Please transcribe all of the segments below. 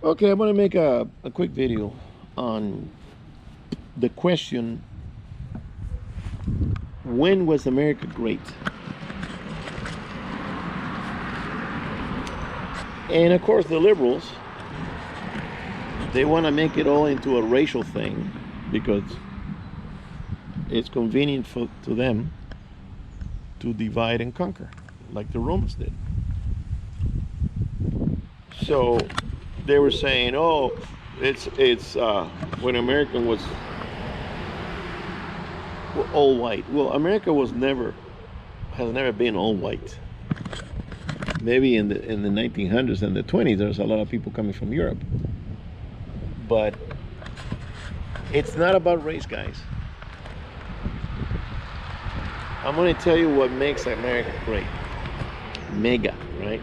Okay, I'm gonna make a quick video on the question, when was America great? And of course the liberals, they want to make it all into a racial thing because it's convenient to them to divide and conquer like the Romans did. So they were saying, oh, it's when America was all white. Well, America has never been all white. Maybe in the 1900s and the 20s, there's a lot of people coming from Europe, but it's not about race, guys. I'm going to tell you what makes America great. MAGA, right?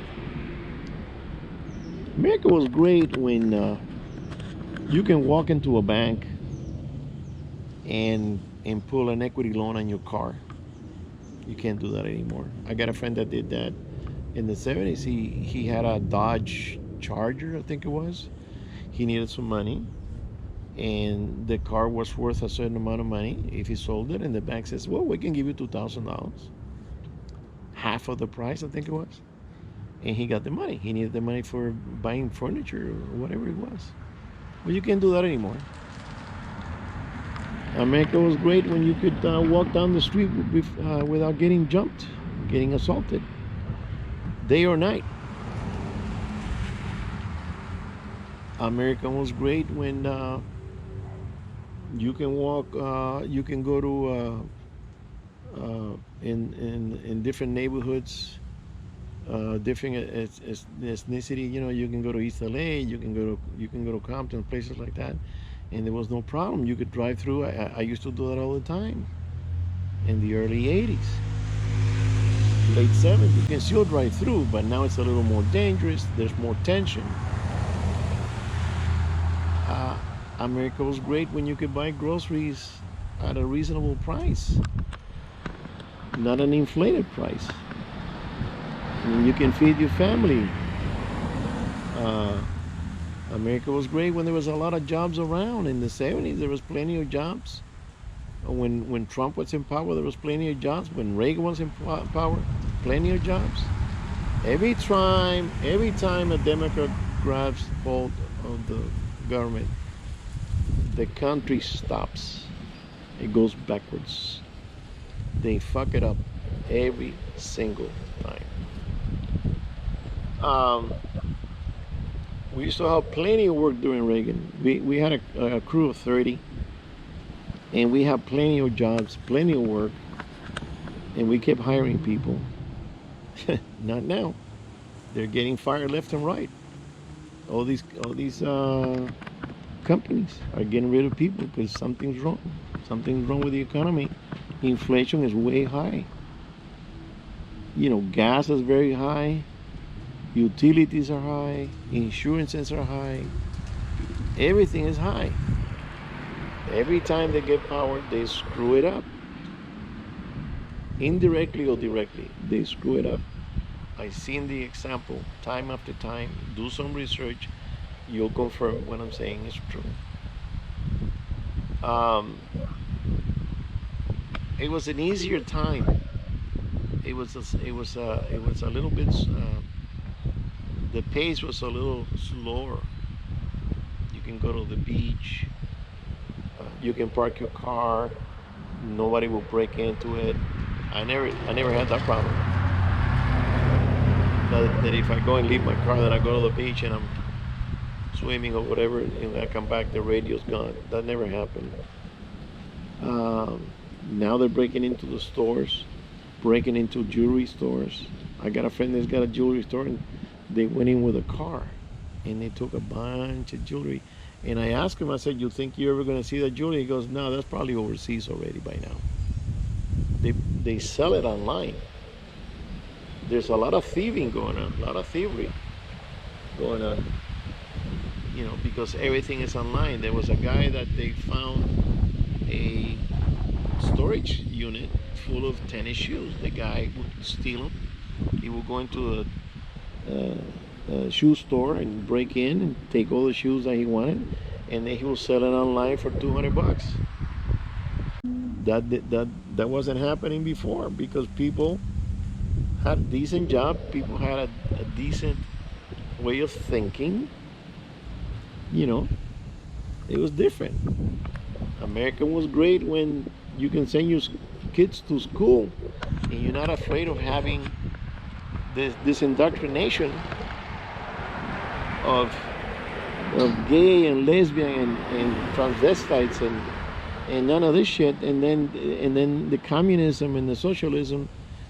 America was great when you can walk into a bank and pull an equity loan on your car. You can't do that anymore. I got a friend that did that in the 70s. He had a Dodge Charger, I think it was. He needed some money, and the car was worth a certain amount of money if he sold it, and the bank says, well, we can give you $2,000, half of the price, I think it was. And he got the money. He needed the money for buying furniture or whatever it was. Well, you can't do that anymore. America was great when you could walk down the street without getting jumped, getting assaulted, day or night. America was great when you can walk, you can go to in different neighborhoods, different ethnicity. You know, you can go to East LA, you can go to Compton, places like that, and there was no problem. You could drive through. I used to do that all the time in the early 80s, late 70s. You can still drive through, but now it's a little more dangerous. There's more tension. America was great when you could buy groceries at a reasonable price, not an inflated price. I mean, you can feed your family. Uh, America was great when there was a lot of jobs around. In the 70s, there was plenty of jobs. When Trump was in power, there was plenty of jobs. When Reagan was in power, plenty of jobs. Every time a Democrat grabs hold of the government, the country stops. It goes backwards. They fuck it up every single time. We used to have plenty of work during Reagan. We had a crew of 30, and we had plenty of jobs, plenty of work, and we kept hiring people. Not now. They're getting fired left and right. All these companies are getting rid of people because something's wrong. Something's wrong with the economy. Inflation is way high. You know, gas is very high. Utilities are high. Insurances are high. Everything is high. Every time they get power, they screw it up. Indirectly or directly, they screw it up. I've seen the example time after time. Do some research. You'll confirm what I'm saying is true. It was an easier time. It was a little bit. The pace was a little slower. You can go to the beach. You can park your car. Nobody will break into it. I never had that problem. That if I go and leave my car, then I go to the beach and I'm swimming or whatever, and I come back, the radio's gone. That never happened. Now they're breaking into the stores, breaking into jewelry stores. I got a friend that's got a jewelry store, and they went in with a car, and they took a bunch of jewelry. And I asked him, I said, you think you're ever going to see that jewelry? He goes, no, that's probably overseas already by now. They sell it online. There's a lot of thieving going on, a lot of thievery going on, you know, because everything is online. There was a guy that they found a storage unit full of tennis shoes. The guy would steal them. He would go into shoe store and break in and take all the shoes that he wanted, and then he will sell it online for $200. That wasn't happening before because people had a decent job, people had a decent way of thinking. You know, it was different. America was great when you can send your kids to school and you're not afraid of having this indoctrination of gay and lesbian and transvestites and none of this shit. And then the communism and the socialism,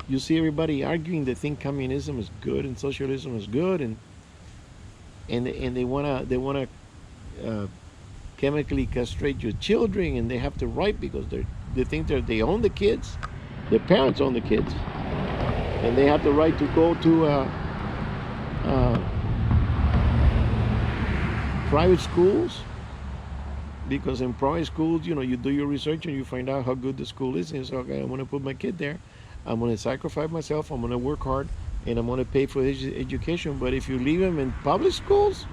you see everybody arguing. They think communism is good and socialism is good, and they wanna chemically castrate your children, and they have the right because they think they own the kids, their parents own the kids, and they have the right to go to private schools, because in private schools, you do your research and you find out how good the school is, and it's okay, I'm going to put my kid there, I'm going to sacrifice myself, I'm going to work hard, and I'm going to pay for his education. But if you leave him in public schools,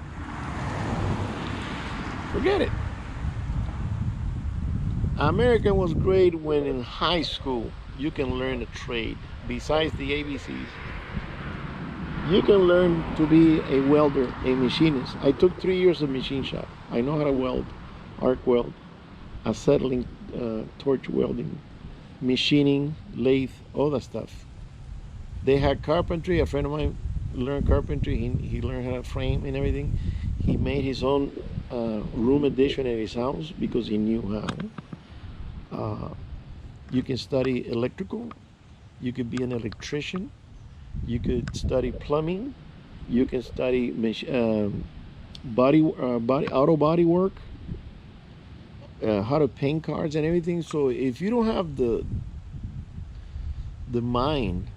forget it. America was great when in high school you can learn a trade besides the ABCs. You can learn to be a welder, a machinist. I took 3 years of machine shop. I know how to weld, arc weld, acetylene torch welding, machining, lathe, all that stuff. They had carpentry. A friend of mine learned carpentry. He learned how to frame and everything. He made his own room addition at his house because he knew how. You can study electrical. You could be an electrician. You could study plumbing. You can study auto body work, how to paint cars and everything. So if you don't have the mind,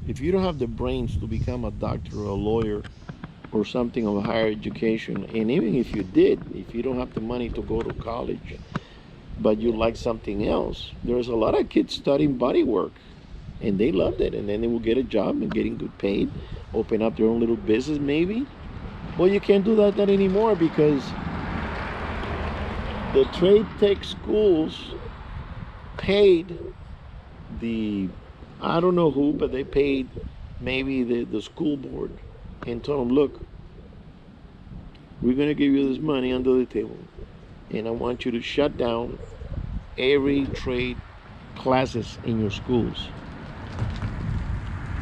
if you don't have the brains to become a doctor or a lawyer or something of a higher education, and even if you did, if you don't have the money to go to college, but you like something else, there's a lot of kids studying body work and they loved it, and then they will get a job and getting good paid, open up their own little business maybe. Well, you can't do that anymore because the trade tech schools paid I don't know who, but they paid maybe the school board and told them, look, we're going to give you this money under the table, and I want you to shut down every trade classes in your schools.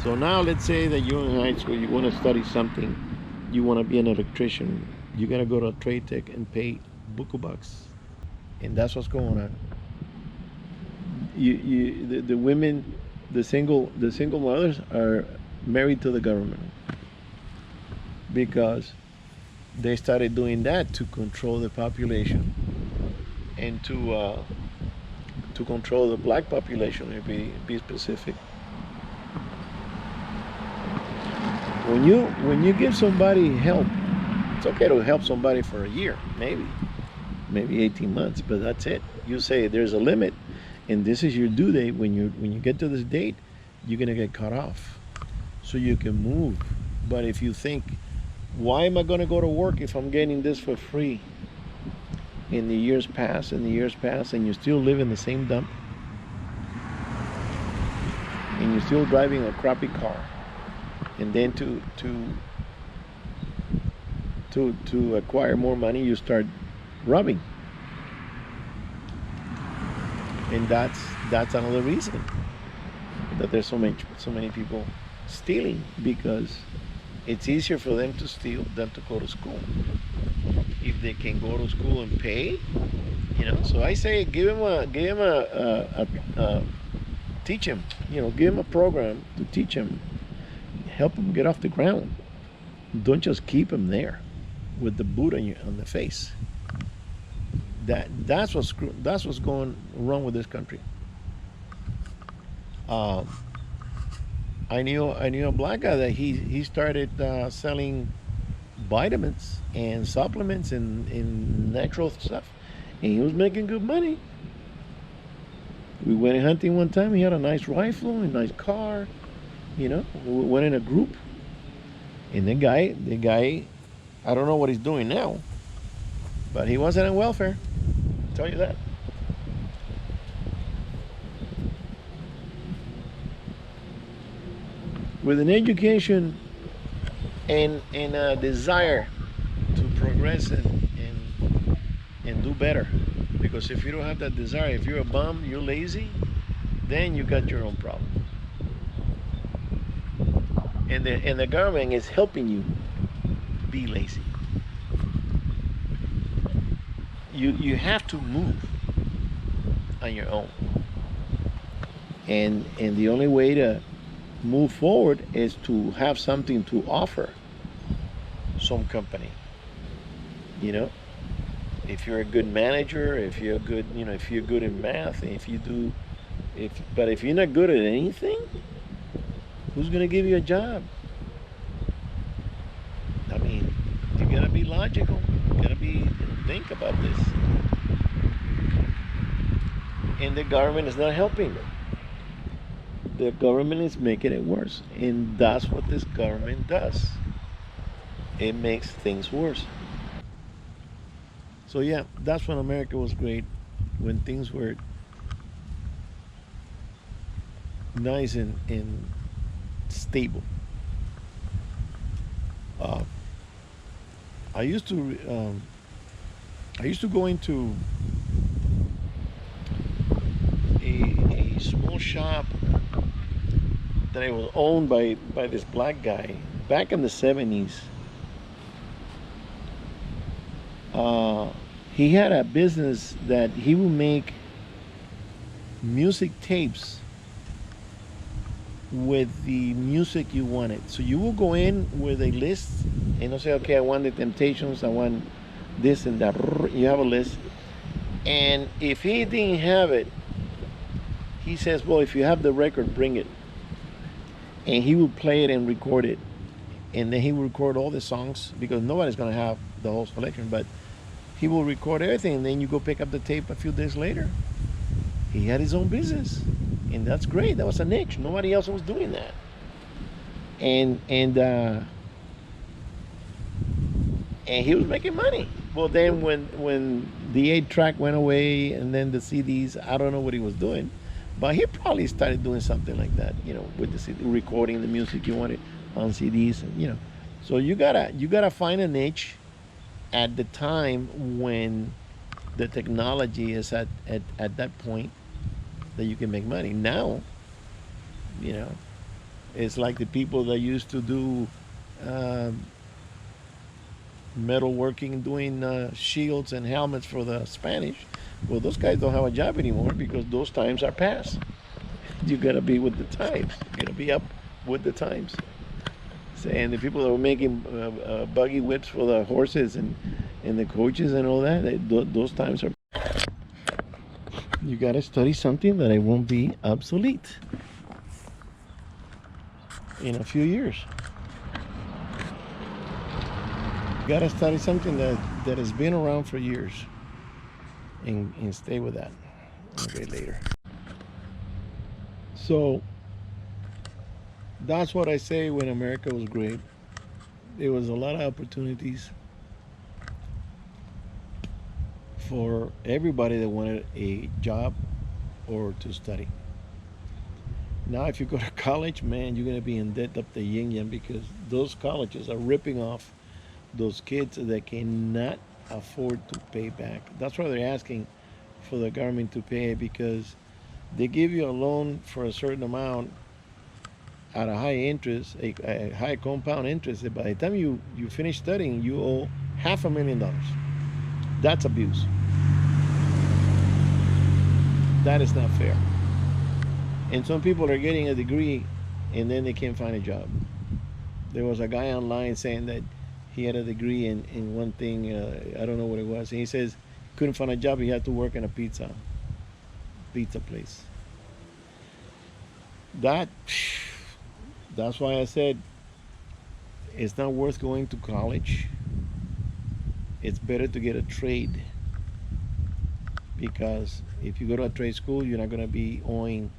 So now let's say that you're in high school, you want to study something, you want to be an electrician, you got to go to a trade tech and pay buku bucks. And that's what's going on. The women, the single mothers are married to the government because they started doing that to control the population and to control the black population, to be specific. When you give somebody help, it's okay to help somebody for a year, maybe 18 months, but that's it. You say there's a limit, and this is your due date. When you get to this date, you're gonna get cut off, so you can move. But if you think, why am I gonna go to work if I'm getting this for free? And the years pass, and you still live in the same dump, and you're still driving a crappy car, and then to acquire more money, you start robbing. And that's another reason that there's so many people stealing, because it's easier for them to steal than to go to school. If they can go to school and pay, So I say give him a teach him, give him a program to teach him, help him get off the ground. Don't just keep him there with the boot on the face. That's what's going wrong with this country. I knew a black guy that he started selling vitamins and supplements and natural stuff, and he was making good money. We went hunting one time. He had a nice rifle, a nice car. We went in a group, And the guy, I don't know what he's doing now, but he wasn't on welfare. I'll tell you that. With an education and a desire to progress and do better. Because if you don't have that desire, if you're a bum, you're lazy, then you got your own problem. And the government is helping you be lazy. You have to move on your own. And the only way to move forward is to have something to offer some company. You know, if you're a good manager, if you're good, if you're good in math, if you do, but if you're not good at anything, who's gonna give you a job? I mean, you gotta be logical. You gotta think about this. And the government is not helping them. The government is making it worse, and that's what this government does. It makes things worse. So yeah, that's when America was great, when things were nice and stable. Uh, I used to go into a small shop that it was owned by this black guy back in the 70s. He had a business that he would make music tapes with the music you wanted. So you will go in with a list and you'll say, okay, I want the Temptations, I want this and that. You have a list. And if he didn't have it, he says, well, if you have the record, bring it. And he would play it and record it. And then he would record all the songs, because nobody's going to have the whole selection, but he will record everything. And then you go pick up the tape a few days later. He had his own business. And that's great. That was a niche. Nobody else was doing that. And he was making money. Well, then when the 8-track went away and then the CDs, I don't know what he was doing. But he probably started doing something like that, with the CD, recording the music you wanted on CDs, and So you gotta find a niche at the time when the technology is at that point that you can make money. Now, it's like the people that used to do metalworking, doing shields and helmets for the Spanish. Well, those guys don't have a job anymore because those times are past. You gotta be with the times. You gotta be up with the times. And the people that were making buggy whips for the horses and the coaches and all that, those times are. You gotta study something that it won't be obsolete in a few years. You gotta study something that has been around for years. And stay with that. Okay, later. So that's what I say when America was great. There was a lot of opportunities for everybody that wanted a job or to study. Now, if you go to college, man, you're going to be in debt up the yin yang, because those colleges are ripping off those kids that cannot afford to pay back. That's why they're asking for the government to pay, because they give you a loan for a certain amount at a high interest, a high compound interest. By the time you finish studying, you owe $500,000. That's abuse. That is not fair. And some people are getting a degree and then they can't find a job. There was a guy online saying that he had a degree in one thing, I don't know what it was, and he says couldn't find a job. He had to work in a pizza place. That's why I said it's not worth going to college. It's better to get a trade, because if you go to a trade school, you're not going to be owing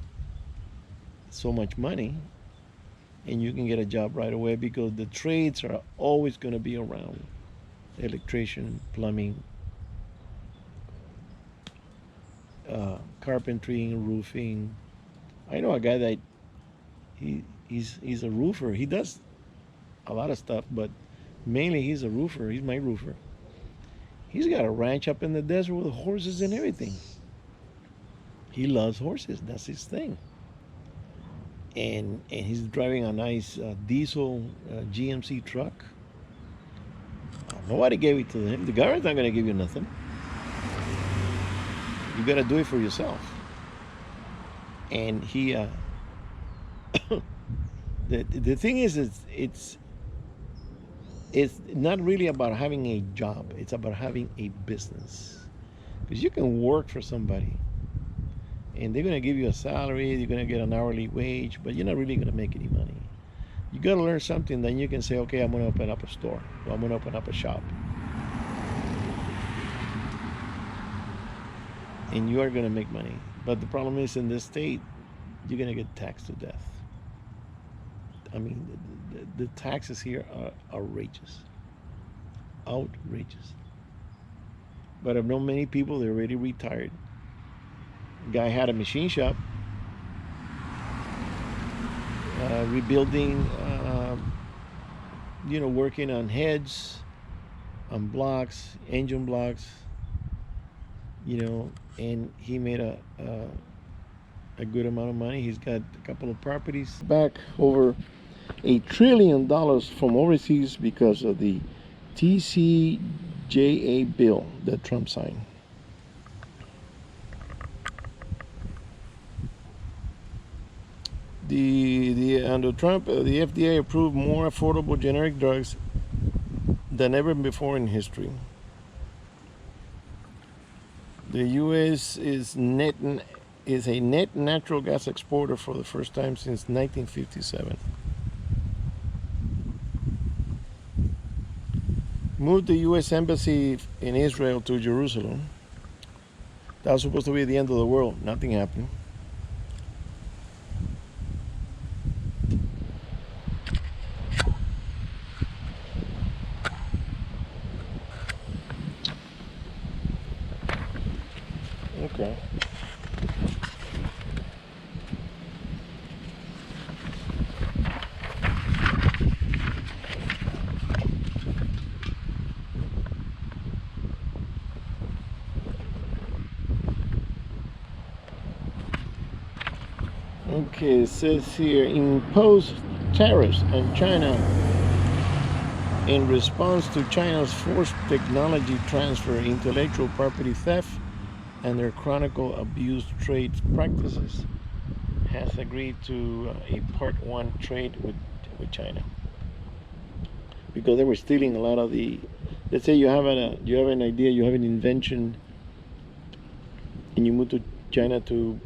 so much money, and you can get a job right away because the trades are always going to be around: electrician, plumbing, carpentry, roofing. I know a guy that he's a roofer. He does a lot of stuff, but mainly he's a roofer. He's my roofer. He's got a ranch up in the desert with horses and everything. He loves horses. That's his thing. And he's driving a nice diesel GMC truck. Nobody gave it to him. The government's not going to give you nothing. You got to do it for yourself. And he, the thing is, it's not really about having a job. It's about having a business. Because you can work for somebody, and they're going to give you a salary. You're going to get an hourly wage, but you're not really going to make any money. You got to learn something. Then you can say, okay, I'm going to open up a store. Or I'm going to open up a shop. And you are going to make money. But the problem is, in this state, you're going to get taxed to death. I mean, the taxes here are outrageous. Outrageous. But I've known many people, they're already retired. Guy had a machine shop, rebuilding, working on heads, on blocks, engine blocks, and he made a good amount of money. He's got a couple of properties back, over $1 trillion from overseas because of the TCJA bill that Trump signed. Under Trump, the FDA approved more affordable generic drugs than ever before in history. The U.S. is a net natural gas exporter for the first time since 1957. Moved the U.S. Embassy in Israel to Jerusalem. That was supposed to be the end of the world. Nothing happened. Okay. Okay, it says here, imposed tariffs on China in response to China's forced technology transfer, intellectual property theft, and their chronicle abused trade practices, has agreed to a Part 1 trade with China. Because they were stealing a lot of the, let's say you have an idea, you have an invention, and you move to China to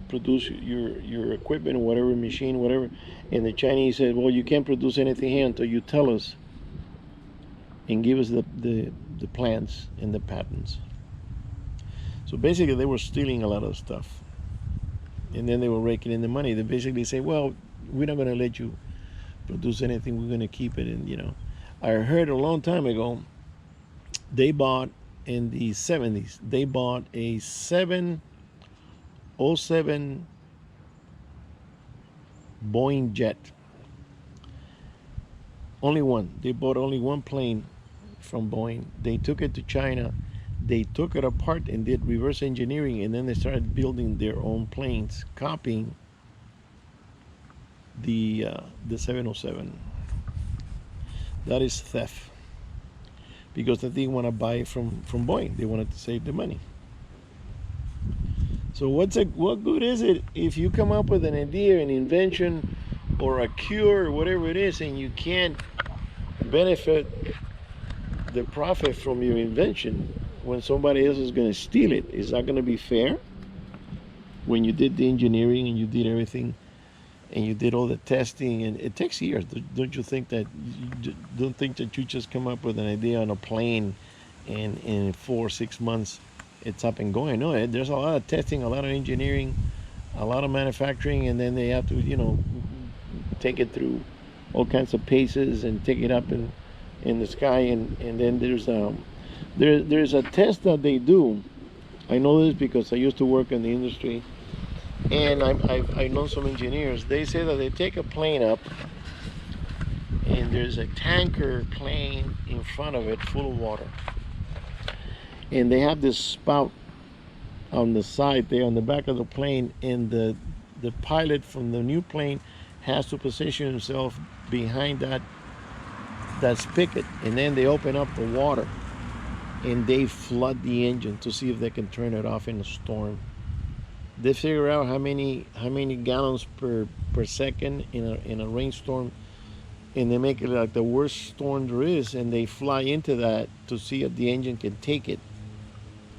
produce your equipment, whatever machine, whatever, and the Chinese said, well, you can't produce anything here until you tell us and give us the plans and the patents. So basically they were stealing a lot of stuff, and then they were raking in the money. They basically say, well, we're not going to let you produce anything, we're going to keep it. And I heard a long time ago, they bought, in the 70s, they bought a 707 Boeing jet. Only one. They bought only one plane from Boeing. They took it to China. They took it apart and did reverse engineering, and then they started building their own planes, copying the 707. That is theft, because they didn't want to buy it from Boeing. They wanted to save the money. So what good is it if you come up with an idea, an invention, or a cure, or whatever it is, and you can't benefit the profit from your invention when somebody else is going to steal it? Is that going to be fair? When you did the engineering and you did everything and you did all the testing, and it takes years. Don't you think that you just come up with an idea on a plane and in 4 or 6 months it's up and going? No, there's a lot of testing, a lot of engineering, a lot of manufacturing, and then they have to, take it through all kinds of paces and take it up in the sky, and then there's a test that they do. I know this because I used to work in the industry, and I know some engineers. They say that they take a plane up, and there's a tanker plane in front of it full of water, and they have this spout on the side there on the back of the plane, and the pilot from the new plane has to position himself behind that spigot, and then they open up the water and they flood the engine to see if they can turn it off in a storm. They figure out how many gallons per second in a rainstorm, and they make it like the worst storm there is, and they fly into that to see if the engine can take it.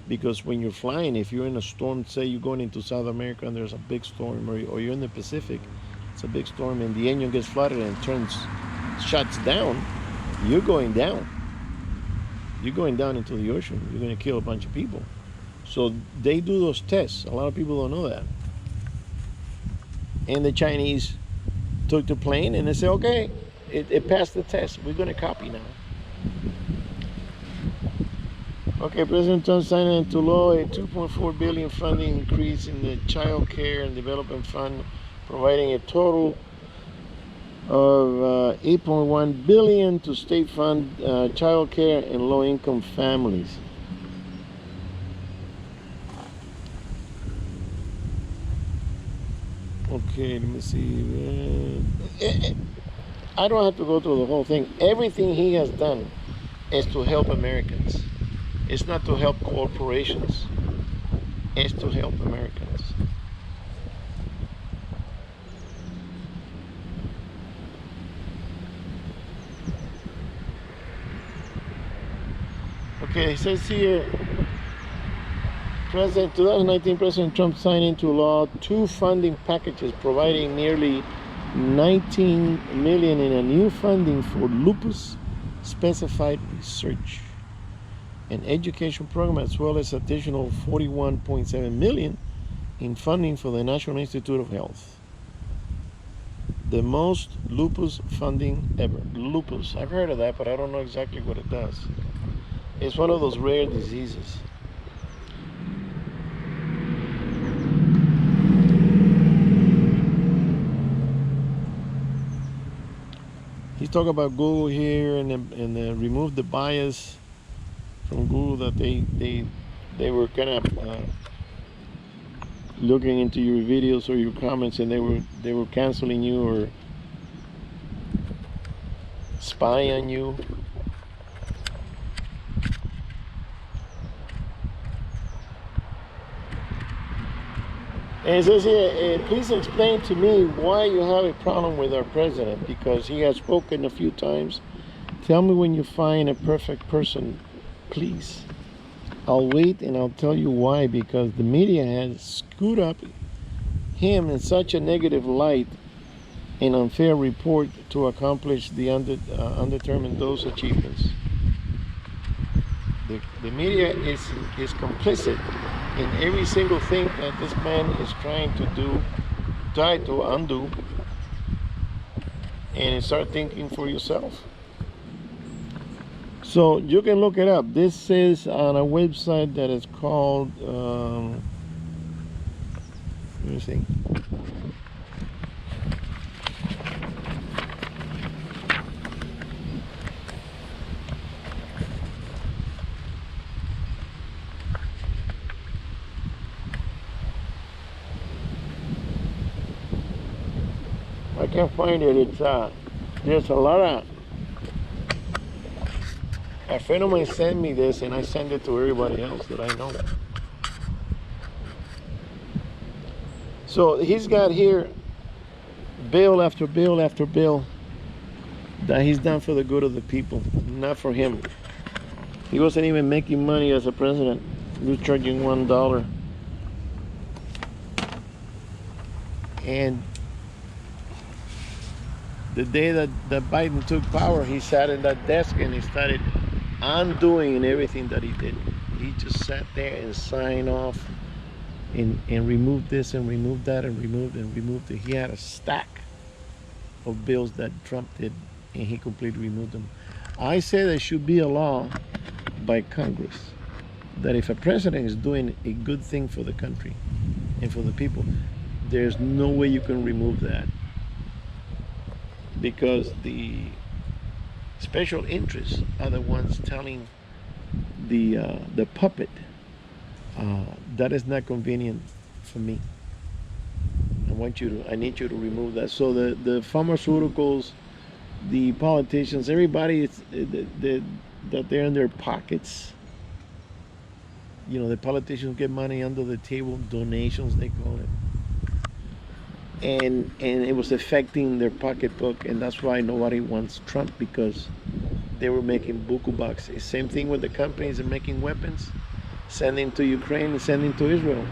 Because when you're flying, if you're in a storm, say you're going into South America and there's a big storm, or you're in the Pacific, it's a big storm, and the engine gets flooded and shuts down, you're going down. You're going down into the ocean. You're going to kill a bunch of people. So they do those tests. A lot of people don't know that. And the Chinese took the plane and they said, okay, it passed the test. We're going to copy now. Okay, President Trump signed into law a $2.4 billion funding increase in the Child Care and Development Fund, providing a total of $8.1 billion to state fund child care and low-income families. Okay, let me see. I don't have to go through the whole thing. Everything he has done is to help Americans. It's not to help corporations. It's to help Americans. Okay, it says here, 2019 President Trump signed into law 2 funding packages providing nearly $19 million in a new funding for lupus specified research and education program, as well as additional $41.7 million in funding for the National Institute of Health. The most lupus funding ever. Lupus, I've heard of that, but I don't know exactly what it does. It's one of those rare diseases. He's talking about Google here, and remove the bias from Google, that they were kind of looking into your videos or your comments, and they were canceling you or spying on you. And it says here, please explain to me why you have a problem with our president, because he has spoken a few times. Tell me when you find a perfect person, please. I'll wait and I'll tell you why, because the media has screwed up him in such a negative light and unfair report to accomplish the undetermined those achievements. The media is complicit in every single thing that this man is trying to undo, and start thinking for yourself. So you can look it up. This is on a website that is called, let me see. I can't find it. It's there's a lot of. A friend of mine sent me this, and I send it to everybody else that I know. So he's got here bill after bill after bill that he's done for the good of the people, not for him. He wasn't even making money as a president. He was charging $1. And the day that Biden took power, he sat in that desk and he started undoing everything that he did. He just sat there and signed off and removed this and removed that and removed it. He had a stack of bills that Trump did, and he completely removed them. I say there should be a law by Congress that if a president is doing a good thing for the country and for the people, there's no way you can remove that, because the special interests are the ones telling the puppet that is not convenient for me. I need you to remove that. So the pharmaceuticals, the politicians, everybody that they're in their pockets. You know, the politicians get money under the table, donations they call it, and it was affecting their pocketbook, and that's why nobody wants Trump, because they were making buku bucks. Same thing with the companies that are making weapons, sending to Ukraine and sending to Israel.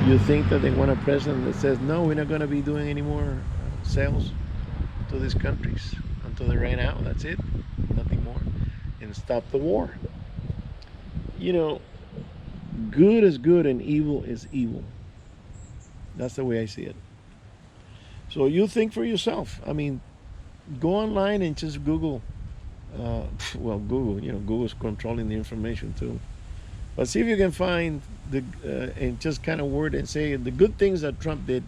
You think that they want a president that says, no, we're not going to be doing any more sales to these countries until they ran out. That's it, nothing more, and stop the war. You know, good is good and evil is evil. That's the way I see it. So you think for yourself. I mean, go online and just Google. Google, Google's controlling the information too. But see if you can find and just kind of word and say the good things that Trump did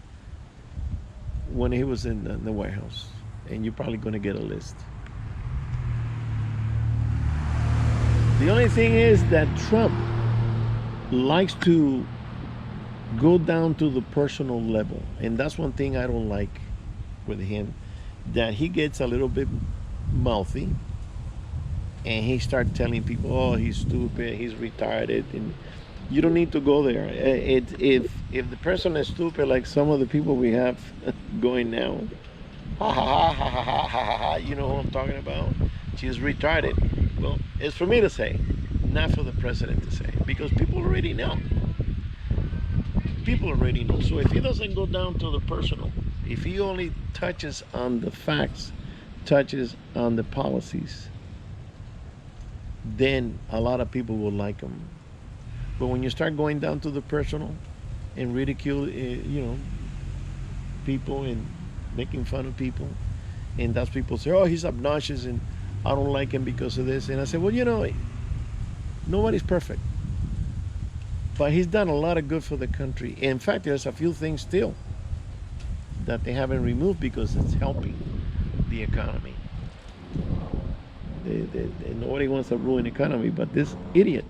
when he was in the White House. And you're probably going to get a list. The only thing is that Trump likes to go down to the personal level. And that's one thing I don't like with him, that he gets a little bit mouthy and he starts telling people, oh, he's stupid, he's retarded, and you don't need to go there. If the person is stupid, like some of the people we have going now, ha ha ha ha ha ha ha ha, you know who I'm talking about? She's retarded. Well, it's for me to say, not for the president to say, because people already know. People already know. So if he doesn't go down to the personal, if he only touches on the facts, touches on the policies, then a lot of people will like him. But when you start going down to the personal and ridicule, people and making fun of people, and that's people say, oh, he's obnoxious and I don't like him because of this. And I said, well, nobody's perfect. But he's done a lot of good for the country. In fact, there's a few things still that they haven't removed because it's helping the economy. Nobody wants to ruin the economy, but this idiot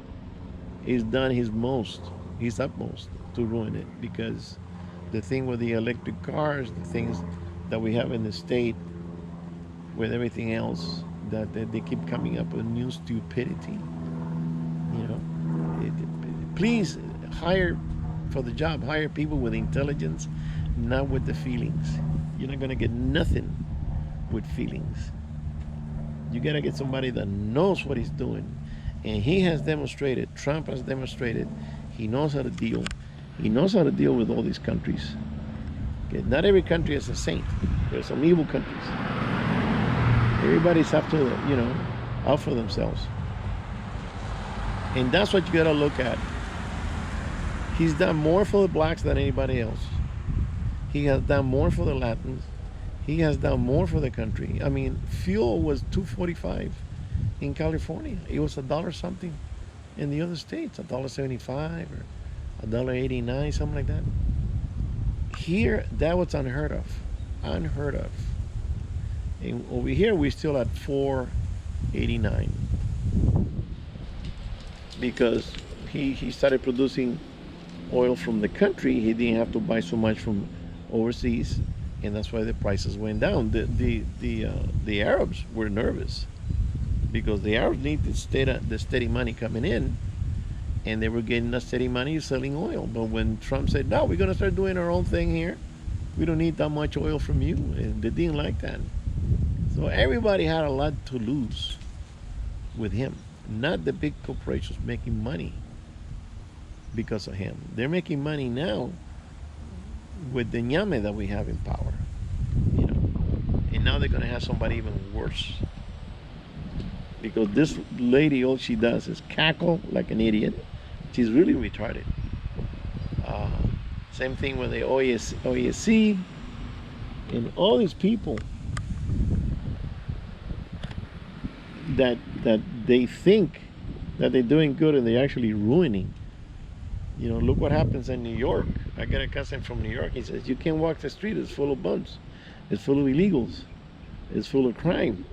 has done his utmost to ruin it, because the thing with the electric cars, the things that we have in the state, with everything else, that they keep coming up with new stupidity. Please hire for the job, hire people with intelligence, not with the feelings. You're not going to get nothing with feelings. You got to get somebody that knows what he's doing. And he has demonstrated, Trump has demonstrated, he knows how to deal. He knows how to deal with all these countries. Okay? Not every country is a saint. There's some evil countries. Everybody's out for themselves. And that's what you got to look at. He's done more for the blacks than anybody else. He has done more for the Latins. He has done more for the country. I mean, fuel was $2.45 in California. It was $1 something in the other states, $1.75 or $1.89, something like that. Here, that was unheard of. Unheard of. And over here, we're still at $4.89 because he started producing oil from the country. He didn't have to buy so much from overseas, and that's why the prices went down. The Arabs were nervous because the Arabs need the steady money coming in, and they were getting the steady money selling oil. But when Trump said, no, we're going to start doing our own thing here, we don't need that much oil from you, and they didn't like that. So everybody had a lot to lose with him, not the big corporations making money because of him. They're making money now with the ñame that we have in power, and now they're going to have somebody even worse, because this lady, all she does is cackle like an idiot. She's really retarded. Uh, Same thing with the OESC and all these people that they think that they're doing good and they're actually ruining. You know, look what happens in New York. I got a cousin from New York. He says you can't walk the street. It's full of bums. It's full of illegals. It's full of crime.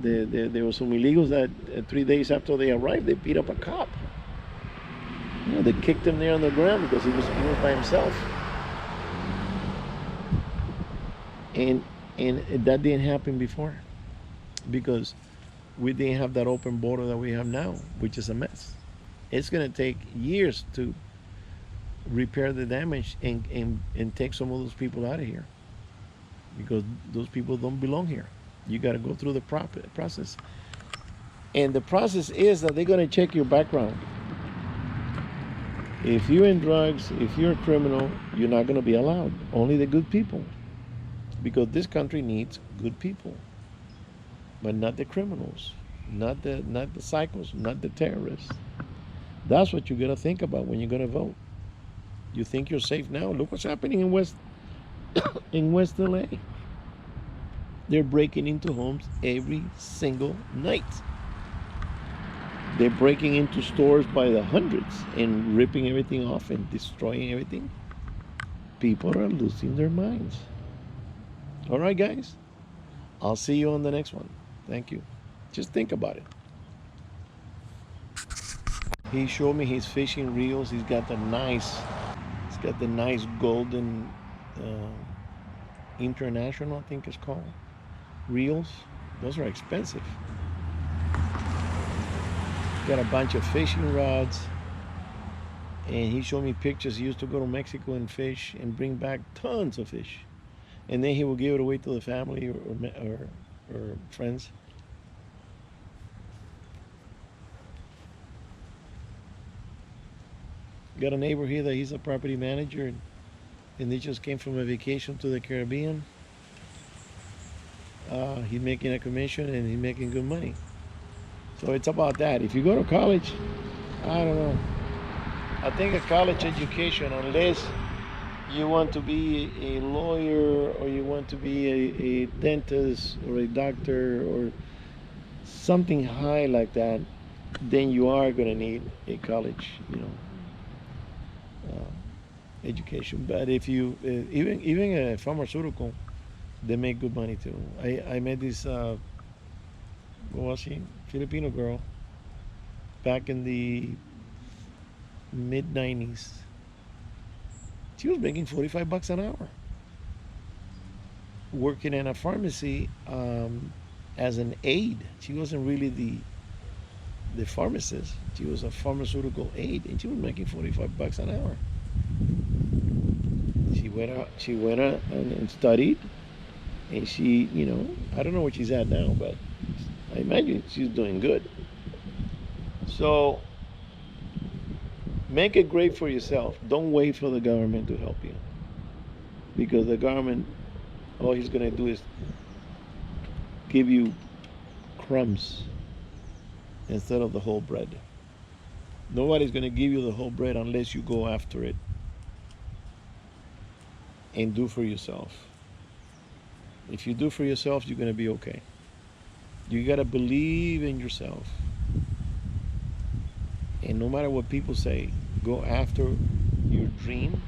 There were some illegals that 3 days after they arrived, they beat up a cop. You know, they kicked him there on the ground because he was by himself. And that didn't happen before because we didn't have that open border that we have now, which is a mess. It's going to take years to repair the damage and take some of those people out of here because those people don't belong here. You got to go through the process. And the process is that they're going to check your background. If you're in drugs, if you're a criminal, you're not going to be allowed. Only the good people. Because this country needs good people. But not the criminals, not the psychos, not the terrorists. That's what you got to think about when you're going to vote. You think you're safe now? Look what's happening in West LA. They're breaking into homes every single night. They're breaking into stores by the hundreds and ripping everything off and destroying everything. People are losing their minds. All right, guys. I'll see you on the next one. Thank you. Just think about it. He showed me his fishing reels. He's got the nice golden international, I think it's called, reels. Those are expensive. Got a bunch of fishing rods. And he showed me pictures. He used to go to Mexico and fish and bring back tons of fish. And then he will give it away to the family or friends. Got a neighbor here that he's a property manager, and they just came from a vacation to the Caribbean. He's making a commission and he's making good money. So it's about that. If you go to college, I don't know. I think a college education, unless you want to be a lawyer or you want to be a dentist or a doctor or something high like that, then you are going to need a college, education. But if you even a pharmaceutical, they make good money too. I met this what was she, Filipino girl, back in the mid 90s. She was making $45 an hour working in a pharmacy as an aide. She wasn't really the pharmacist. She was a pharmaceutical aide, and she was making $45 an hour. She went out and studied, and she, I don't know where she's at now, but I imagine she's doing good. So make it great for yourself. Don't wait for the government to help you, because the government, all he's going to do is give you crumbs instead of the whole bread. Nobody's going to give you the whole bread unless you go after it and do for yourself. If you do for yourself, you're going to be okay. You got to believe in yourself. And no matter what people say, go after your dream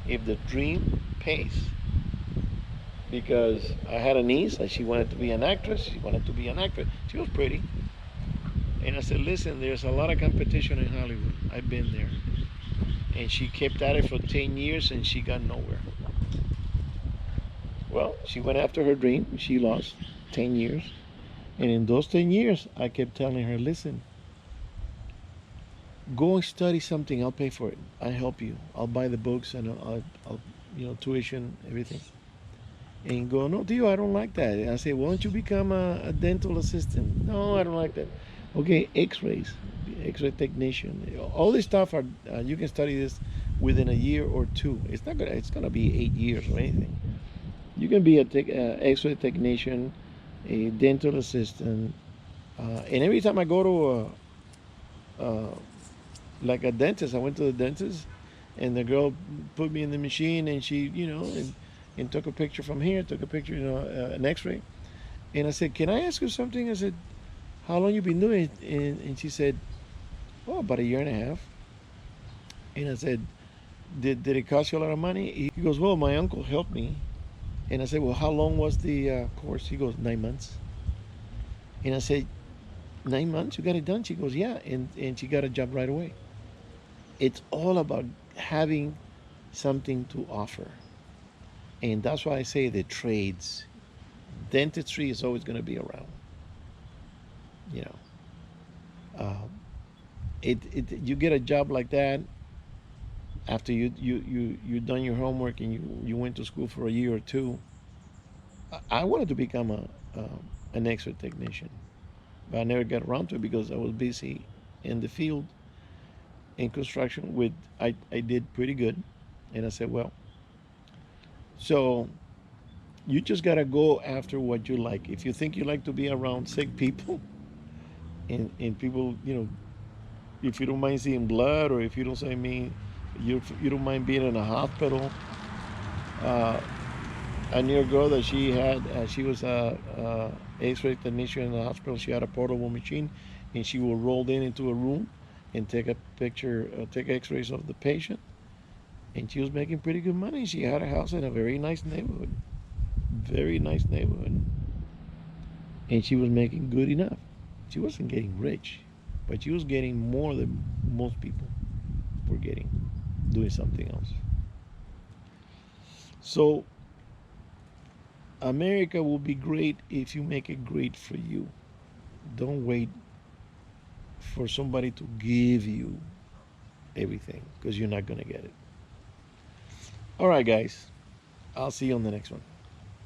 if the dream pays. Because I had a niece and she wanted to be an actress. She was pretty. And I said, listen, there's a lot of competition in Hollywood. I've been there. And she kept at it for 10 years and she got nowhere. Well, she went after her dream. She lost 10 years. And in those 10 years, I kept telling her, listen, go and study something. I'll pay for it. I'll help you. I'll buy the books and I'll tuition, everything. And go, no, Dio, I don't like that. And I say, why don't you become a dental assistant? No, I don't like that. Okay, X-rays, X-ray technician. All this stuff are you can study this within a year or two. It's gonna be 8 years or anything. You can be a X-ray technician, a dental assistant, and every time I go to like a dentist, I went to the dentist, And the girl put me in the machine, and she, and took a picture from here, took a picture, an X-ray. And I said, "Can I ask you something?" I said, "How long you been doing it?" And she said, "Oh, about a year and a half." And I said, "Did it cost you a lot of money?" He goes, "Well, my uncle helped me." And I said, "Well, how long was the course?" He goes, 9 months. And I said, 9 months? You got it done? She goes, "Yeah." And she got a job right away. It's all about having something to offer. And that's why I say the trades. Dentistry is always going to be around. You know, uh, you get a job like that after you done your homework and you went to school for a year or two. I wanted to become an X-ray technician, but I never got around to it because I was busy in the field in construction. I did pretty good, and I said, well, so you just gotta go after what you like. If you think you like to be around sick people and people, if you don't mind seeing blood, or if you don't say me, you don't mind being in a hospital. Uh, I knew a girl that she was a X-ray technician in the hospital. She had a portable machine, and she would roll in into a room and take a picture, take X-rays of the patient. And she was making pretty good money. She had a house in a very nice neighborhood, and she was making good enough. She wasn't getting rich, but she was getting more than most people were getting doing something else. So America will be great if you make it great for you. Don't wait for somebody to give you everything, because you're not going to get it. All right, guys. I'll see you on the next one.